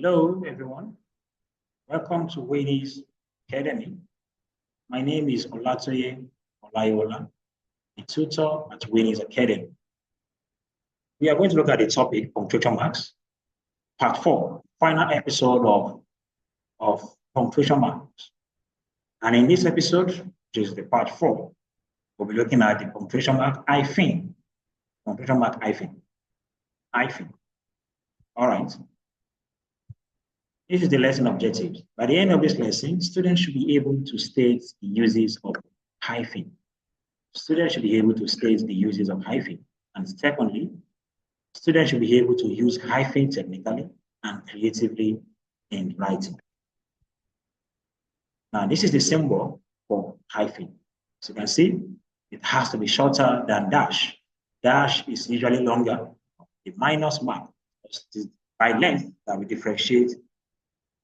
Hello, everyone. Welcome to Wanies Academy. My name is Olatoye Olayola, a tutor at Wanies Academy. We are going to look at the topic Punctuation Marks, Part 4, final episode of Punctuation Marks. And in this episode, which is the Part 4, we'll be looking at the punctuation mark hyphen. Punctuation mark hyphen. All right. This is the lesson objectives. By the end of this lesson, students should be able to state the uses of hyphen. Students should be able to state the uses of hyphen. And secondly, students should be able to use hyphen technically and creatively in writing. Now, this is the symbol for hyphen. As you can see, it has to be shorter than dash. Dash is usually longer. The minus mark is by length that we differentiate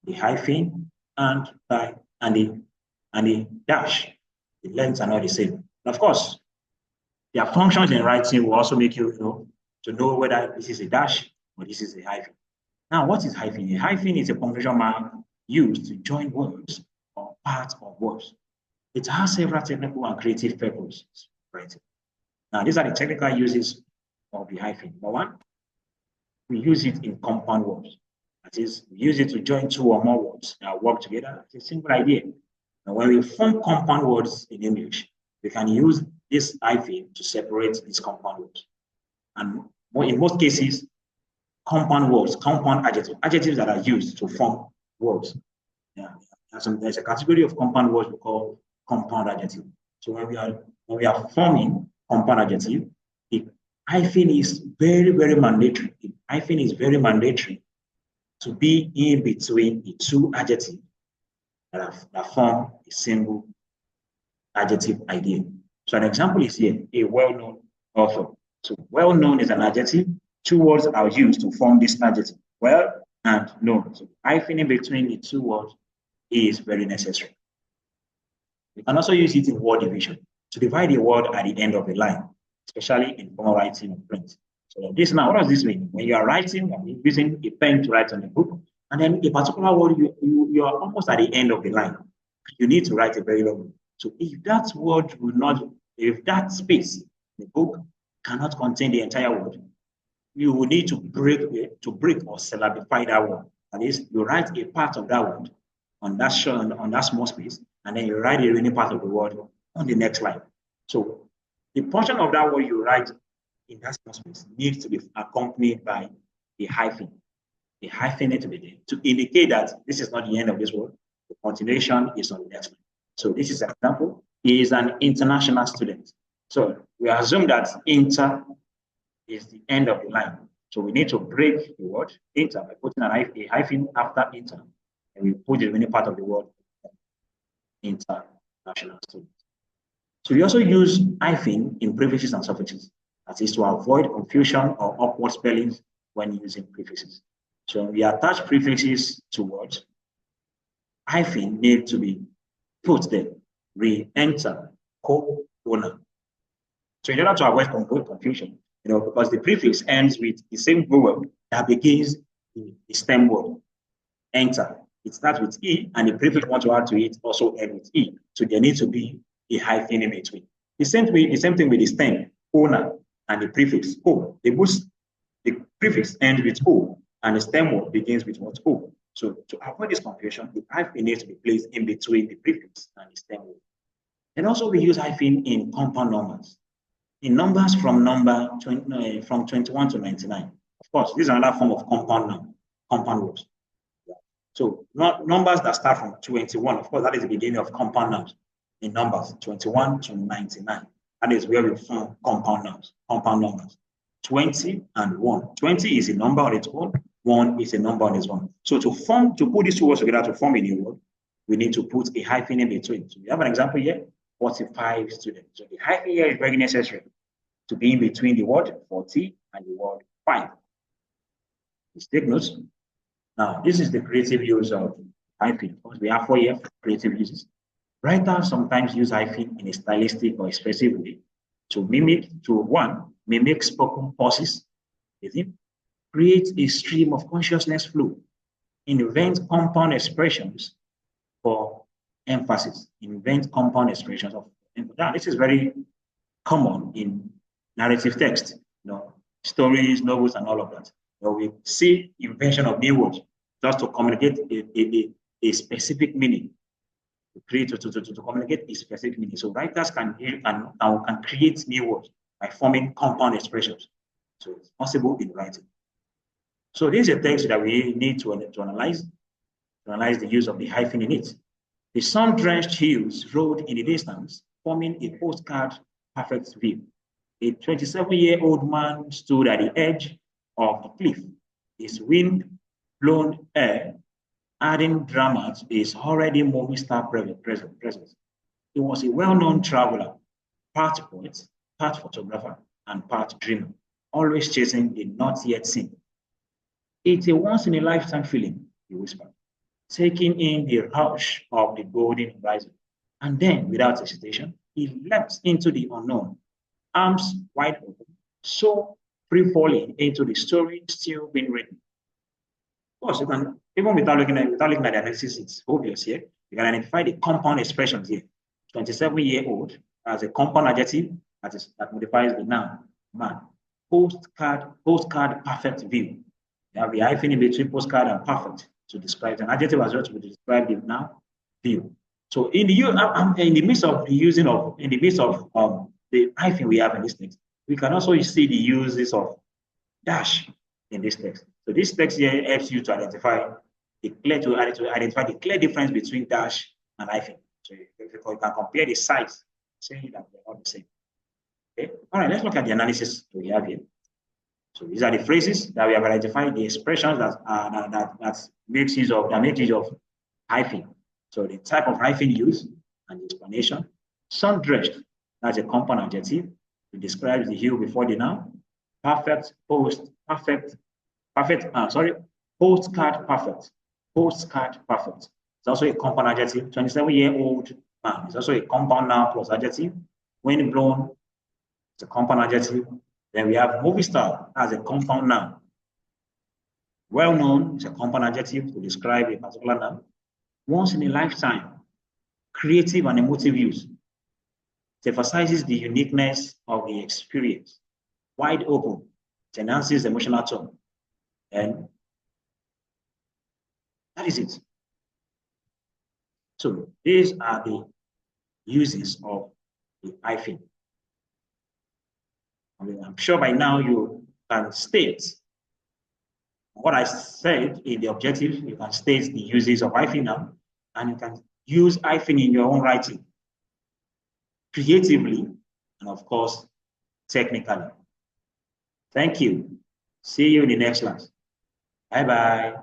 the hyphen and the dash. The lengths are not the same. And of course, their functions in writing will also make you know whether this is a dash or this is a hyphen. Now, what is hyphen? A hyphen is a punctuation mark used to join words or parts of words. It has several technical and creative purposes. Right? Now, these are the technical uses of the hyphen. Number one, we use it in compound words. That is, we use it to join two or more words that work together. It's a simple idea. And when we form compound words in English, we can use this hyphen to separate these compound words. And in most cases, compound words, compound adjectives that are used to form words. Yeah. There's a category of compound words we call compound adjective. So when we are forming compound adjective, the hyphen is very, very mandatory. The hyphen is very mandatory to be in between the two adjectives that form a single adjective idea. So an example is here, a well-known author. So well-known is an adjective. Two words are used to form this adjective, well and known. So hyphen in between the two words is very necessary. We can also use it in word division to divide a word at the end of a line, especially in formal writing and print. So this now, what does this mean? When you are writing and using a pen to write on the book, and then a particular word, you are almost at the end of the line. You need to write a very long one. So if that word if that space in the book cannot contain the entire word, you will need to break or syllabify that word. That is, you write a part of that word on that small space, and then you write the remaining part of the word on the next line. So the portion of that word you write in that small space needs to be accompanied by a hyphen. The hyphen needs to be there to indicate that this is not the end of this word. The continuation is on the next line. So this is an example. He is an international student. So we assume that inter is the end of the line. So we need to break the word inter by putting a hyphen after inter. And we put the remaining part of the word international student. So we also use hyphen in prefixes and suffixes. That is to avoid confusion or awkward spellings when using prefixes. So when we attach prefixes to words, hyphen need to be put there. Re-enter, co-owner. So in order to avoid confusion, because the prefix ends with the same vowel that begins the stem word. Enter. It starts with E, and the prefix want to add to it also end with E. So there needs to be a hyphen in between. The same thing with the stem, owner, and the prefix O. The prefix ends with O, and the stem word begins with what? O. So to avoid this confusion, the hyphen needs to be placed in between the prefix and the stem word. And also we use hyphen in compound numbers. In numbers from 21 to 99. Of course, this is another form of compound words. So numbers that start from 21, of course, that is the beginning of compound numbers. In numbers 21 to 99. That is where we form compound numbers. 20 and 1. 20 is a number on its own, 1 is a number on its own. So to put these two words together to form a new word, we need to put a hyphen in between. So we have an example here, 45 students. So the hyphen here is very necessary to be in between the word 40 and the word 5. Let's take notes. Now, this is the creative use of hyphen. We have 4 here creative uses. Writers sometimes use hyphen in a stylistic or expressive way to mimic spoken pauses, create a stream of consciousness flow invent compound expressions for emphasis. Invent compound expressions of emphasis. Now, this is very common in narrative text, stories, novels, and all of that. We see invention of new words just to communicate a specific meaning, to communicate a specific meaning. So writers can create new words by forming compound expressions. So it's possible in writing. So this is a text that we need to analyze the use of the hyphen in it. The sun-drenched hills rode in the distance, forming a postcard perfect view. A 27-year-old man stood at the edge of the cliff, his wind-blown hair adding drama to his already movie star presence. He was a well-known traveler, part poet, part photographer, and part dreamer, always chasing the not yet seen. It's a once-in-a-lifetime feeling, he whispered, taking in the rush of the golden horizon. And then, without hesitation, he leapt into the unknown, arms wide open, so free-falling into the story still being written. Of course, you can, even without looking at the analysis, it's obvious here. You can identify the compound expressions here. 27-year-old as a compound adjective that modifies the noun, man. Postcard perfect view. You have the hyphen in between postcard and perfect to describe an adjective as well to describe the noun, view. So in the midst of the hyphen we have in this text, we can also see the uses of dash in this text. So this text here helps you to identify the clear difference between dash and hyphen. So you can compare the size, saying that they're not the same. Okay. All right, let's look at the analysis we have here. So these are the phrases that we have identified, the expressions that make use of hyphen. So the type of hyphen used and the explanation. Sun-drenched, that's a compound adjective. It describes the hue before the noun. Postcard perfect. Postcard perfect. It's also a compound adjective. 27-year-old man. It's also a compound noun plus adjective. Wind blown, it's a compound adjective. Then we have movie star as a compound noun. Well known is a compound adjective to describe a particular noun. Once in a lifetime, creative and emotive use. It emphasizes the uniqueness of the experience. Wide open, it enhances emotional tone. And that is it. So these are the uses of the hyphen. I'm sure by now you can state what I said in the objective. You can state the uses of hyphen now, and you can use hyphen in your own writing, creatively, and of course, technically. Thank you. See you in the next class. Bye-bye.